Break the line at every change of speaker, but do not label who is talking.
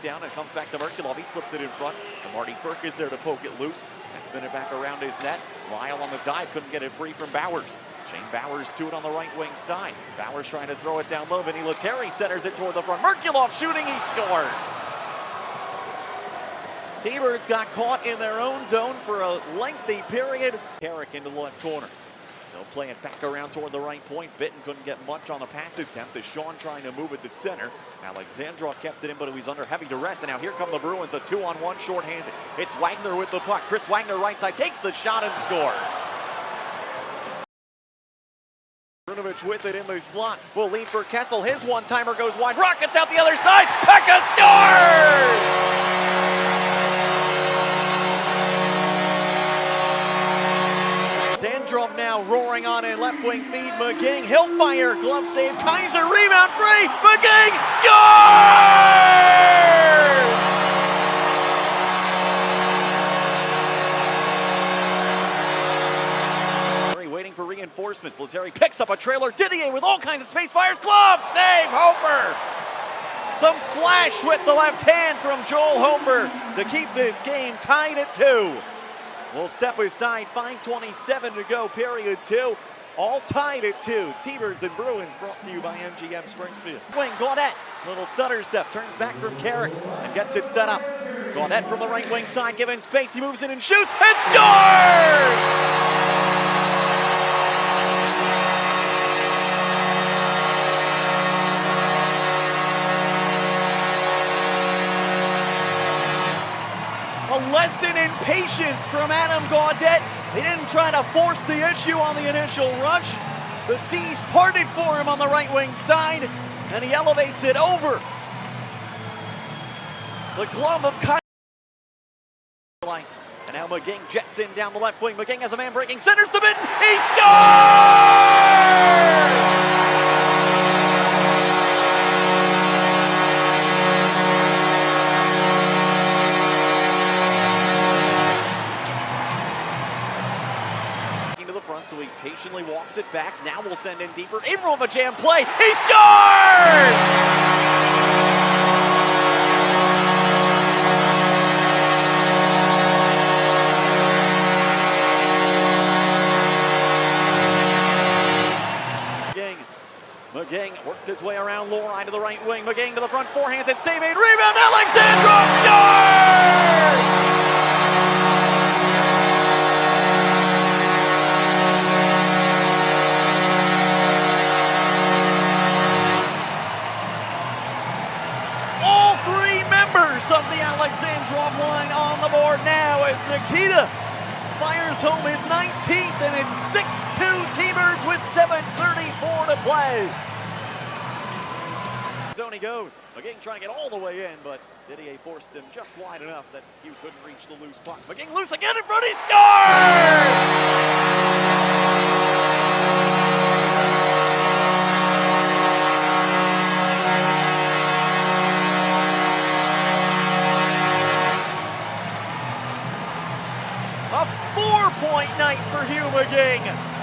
Down and comes back to Merkulov. He slipped it in front. And Marty Burke is there to poke it loose and spin it back around his net. Lyle on the dive, couldn't get it free from Bowers. Shane Bowers to it on the right wing side. Bowers trying to throw it down low. Vinny Lettieri centers it toward the front. Merkulov shooting, he scores. T-Birds got caught in their own zone for a lengthy period. Herrick into the left corner. They'll play it back around toward the right point. Bitten couldn't get much on the pass attempt. Deshaun trying to move it to center. Alexandrov kept it in, but it was under heavy duress. And now here come the Bruins, a 2-on-1 shorthanded. It's Wagner with the puck. Chris Wagner right side takes the shot and scores. Brunovich with it in the slot. Will lead for Kessel. His one-timer goes wide. Rockets out the other side. Pekka scores! Alexandrov now roaring on in left wing feed. McGing, he'll fire. Glove save. Kaiser rebound free. McGing scores! Waiting for reinforcements. Lettieri picks up a trailer. Didier with all kinds of space. Fires. Glove save. Hofer. Some flash with the left hand from Joel Hofer to keep this game tied at 2. We'll step aside, 5:27 to go, period 2. All tied at 2. T-Birds and Bruins brought to you by MGM Springfield. Wing, Gaudette, little stutter step, turns back from Carrick and gets it set up. Gaudette from the right wing side, given space, he moves in and shoots, and scores! A lesson in patience from Adam Gaudette. He didn't try to force the issue on the initial rush. The seas parted for him on the right wing side, and he elevates it over the glove of Kaiser. And now McGing jets in down the left wing. McGing has a man breaking, centers to Bitten. He scores! So he patiently walks it back. Now we'll send in deeper. April of a jam play. He scores! McGing worked his way around Lorine to the right wing. McGing to the front, forehands it, save made, rebound. Alexandrov scores! Of the Alexandrov line on the board now as Nikita fires home his 19th, and it's 6-2 T-Birds with 7:34 to play. Zone he goes. McGing trying to get all the way in, but Didier forced him just wide enough that Hugh couldn't reach the loose puck. McGing loose again in front, he scores! A 4-point night for Hugh McGing.